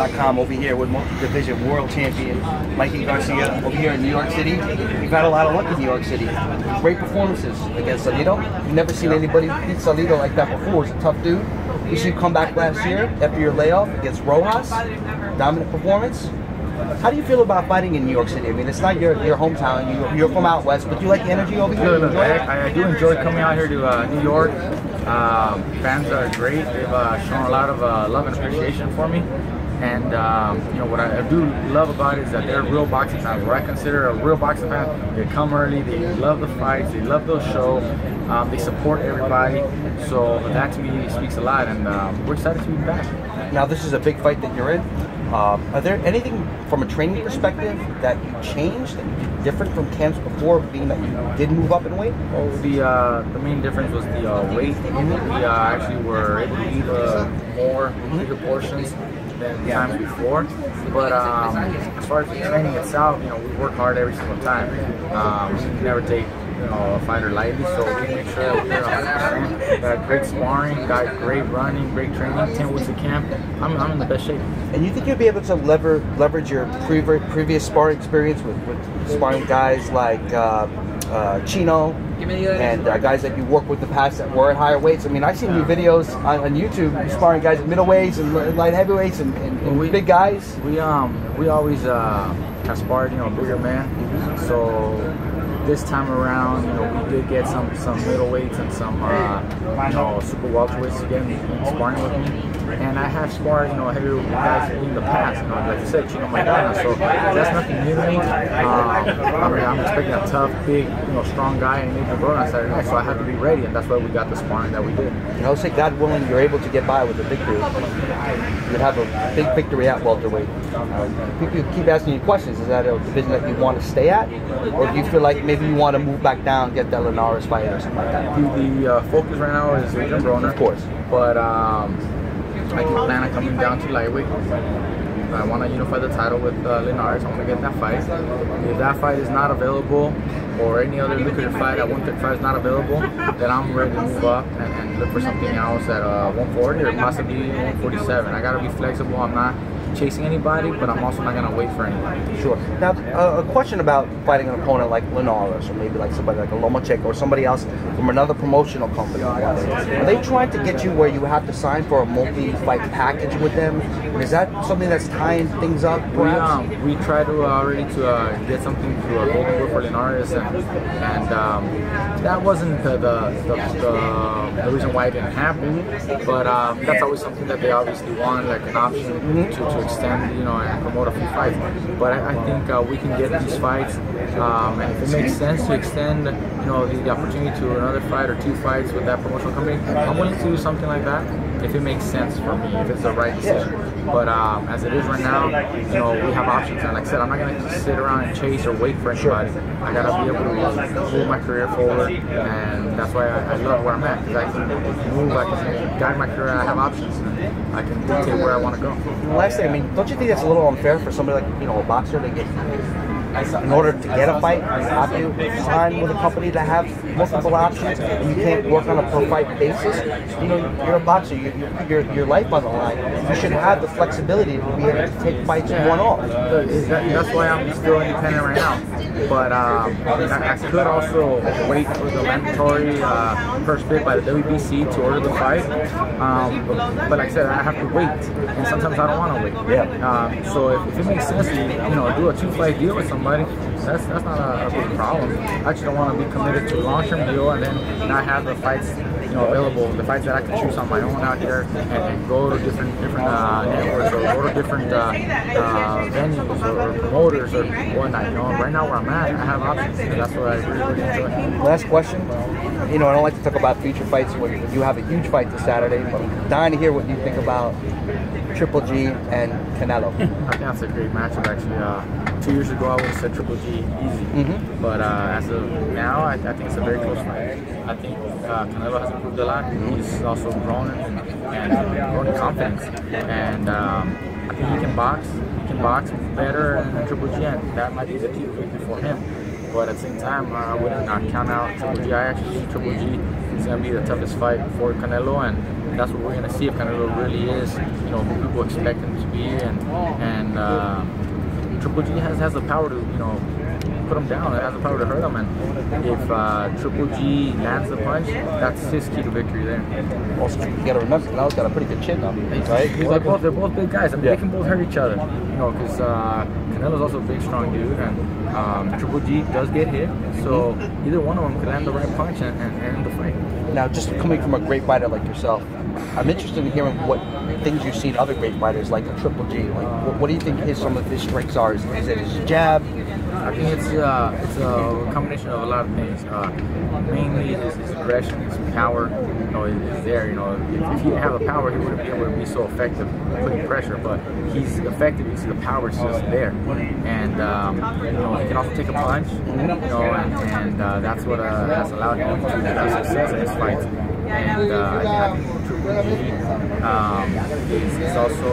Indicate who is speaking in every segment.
Speaker 1: ThaBoxingvoice.com over here with multi-division world champion Mikey Garcia over here in New York City. You've had a lot of luck in New York City. Great performances against Salido. You've never seen anybody beat Salido like that before. He's a tough dude. You see him come back last year after your layoff against Rojas. Dominant performance. How do you feel about fighting in New York City? I mean, it's not your hometown. You're from out west, but do you like the energy over here?
Speaker 2: Look, I do enjoy coming out here to New York. Fans are great. They've shown a lot of love and appreciation for me. And you know, what I do love about it is that they're real boxing fans. What I consider a real boxing fan, they come early, they love the fights, they love the show, they support everybody. So that to me speaks a lot, and we're excited to be back.
Speaker 1: Now, this is a big fight that you're in. Are there anything from a training perspective that you changed, that you did different from camps before, being that you did move up in weight?
Speaker 2: Well, the main difference was the weight. We actually were able to eat more bigger portions than times before. But as far as the training itself, you know, we work hard every single time. We never take a fighter lightly, so we make sure that we're got great sparring, got great running, great training, 10 weeks of camp. I'm in the best shape.
Speaker 1: And you think you'll be able to leverage your previous sparring experience with sparring guys like Chino and guys that you worked with in the past that were at higher weights? I mean, I've seen your videos on YouTube sparring guys at middleweights and light heavyweights and big guys. We
Speaker 2: always have sparred, bigger men. So this time around, we did get some middleweights and some super welterweights to get in sparring with me. And I have sparred, heavier guys in the past. Like you said, Chino Maidana. So that's nothing new to me. I'm expecting a tough, big, strong guy in Adrien Broner on Saturday night. So I have to be ready, and that's why we got the sparring that we did.
Speaker 1: Say God willing, you're able to get by with a victory. You'd have a big victory at welterweight. People keep asking you questions. Is that a division that you want to stay at, or do you feel like maybe you want to move back down, get that Linares fight or something like that?
Speaker 2: The focus right now is Adrien Broner,
Speaker 1: of course.
Speaker 2: But I do plan on coming down to lightweight. I want to unify the title with Linares. I want to get that fight. If that fight is not available, or any other lucrative fight at 135 is not available, then I'm ready to move up and look for something else at 140 or possibly 147. I got to be flexible. I'm not chasing anybody, but I'm also not going to wait for anybody.
Speaker 1: Sure. Now, a question about fighting an opponent like Linares, or maybe like somebody like a Lomachenko, or somebody else from another promotional company. Are they trying to get you where you have to sign for a multi-fight package with them? Is that something that's tying things up, perhaps?
Speaker 2: We try to already get something to Golden Boy for Linares, and that wasn't the reason why it didn't happen. But that's always something that they obviously want, like an option to extend, and promote a few fights. But I think we can get these fights, and if it makes sense to extend, the opportunity to another fight or 2 fights with that promotional company, I'm willing to do something like that if it makes sense for me, if it's the right decision. But as it is right now, we have options, and like I said, I'm not going to just sit around and chase or wait for anybody. I got to be able to move my career forward, and that's why I love where I'm at, because I can move, I can guide my career, I have options, and I can dictate where I want to go.
Speaker 1: Last thing, I mean, don't you think that's a little unfair for somebody like, a boxer to get, in order to get a fight, you have to sign with a company that have multiple options, and you can't work on a per-fight basis? You're a boxer, you put your life on the line. You should have the flexibility to be able to take fights one-off.
Speaker 2: That's why I'm still independent right now. But I could also wait for the mandatory first bid by the WBC to order the fight. But like I said, I have to wait, and sometimes I don't want to wait.
Speaker 1: Yeah.
Speaker 2: So if it makes sense to do a 2-fight deal with somebody, that's not a big problem. I just don't want to be committed to a long-term deal and then not have the fights available, the fights that I can choose on my own out here, and go to different networks, or go to different venues or promoters or whatnot. Right now where I'm at, I have options, and that's what I really enjoy.
Speaker 1: Last question. I don't like to talk about future fights when you have a huge fight this Saturday, but I'm dying to hear what you think about Triple G and Canelo.
Speaker 2: I think that's a great matchup, actually. 2 years ago, I would have said Triple G easy. But as of now, I think it's a very close fight. I think Canelo has improved a lot. He's also grown and grown in confidence. And I think he can box. He can box better than Triple G, and that might be the key victory for him. But at the same time, I wouldn't count out Triple G. I actually think Triple G is going to be the toughest fight for Canelo, and that's what we're going to see if Canelo really is, who people expect him to be. and Triple G has the power to, you know, put him down. It has the power to hurt him, and if Triple G lands the punch, that's his key to victory there.
Speaker 1: Also, you got to remember, Canelo's got a pretty good chin on him, right?
Speaker 2: They're both big guys. I mean, they can both hurt each other, you know, because Canelo's also a big, strong dude, and Triple G does get hit, so either one of them could land the right punch and end the fight.
Speaker 1: Now, just coming from a great fighter like yourself, I'm interested in hearing what things you've seen other great fighters like Triple G. Like, what do you think some of his strengths are? Is it his jab?
Speaker 2: I think it's a combination of a lot of things. Mainly his aggression, his power, you know, is there. You know, if he didn't have the power, he wouldn't be able to be so effective putting pressure. But he's effective because the power is just there, and you know, he can also take a punch. You know, and that's what has allowed him to have success in his fights. And I think Triple G is also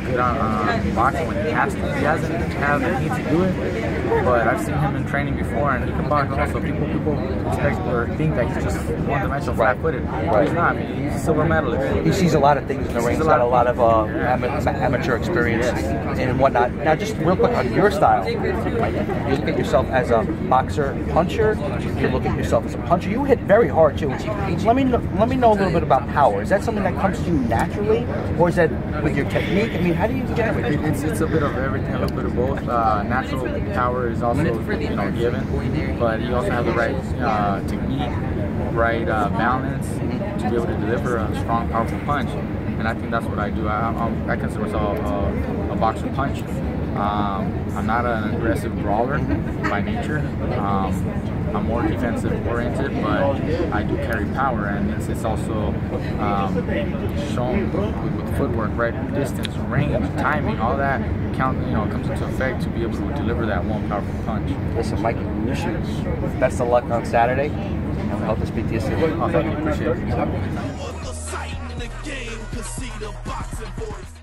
Speaker 2: good on boxing when he has to. He doesn't have the need to do it, but I've seen him in training before, and he can box also. People expect or think that he's just one-dimensional, flat-footed. But he's not. I mean, he's a silver medalist.
Speaker 1: He sees a lot of things in the ring. He's got a lot of amateur experience and whatnot. Now, just real quick on your style, you look at yourself as a boxer, puncher. You look at yourself as a puncher. You hit very hard too. Let me know a little bit about power. Is that something that comes to you naturally, or is that with your technique? I mean, how do you generate it?
Speaker 2: It's a bit of everything, a little bit of both. Natural power is also, you know, given, but you also have the right technique, right balance to be able to deliver a strong, powerful punch. And I think that's what I do. I consider myself a boxer punch. I'm not an aggressive brawler by nature. I'm more defensive oriented, but I do carry power, and it's also shown with footwork, right? Distance, range, timing, all that comes into effect to be able to deliver that one powerful punch.
Speaker 1: Listen, Mikey, we wish you best of luck on Saturday, and we hope to speak to you soon.
Speaker 2: Oh, thank you, appreciate it.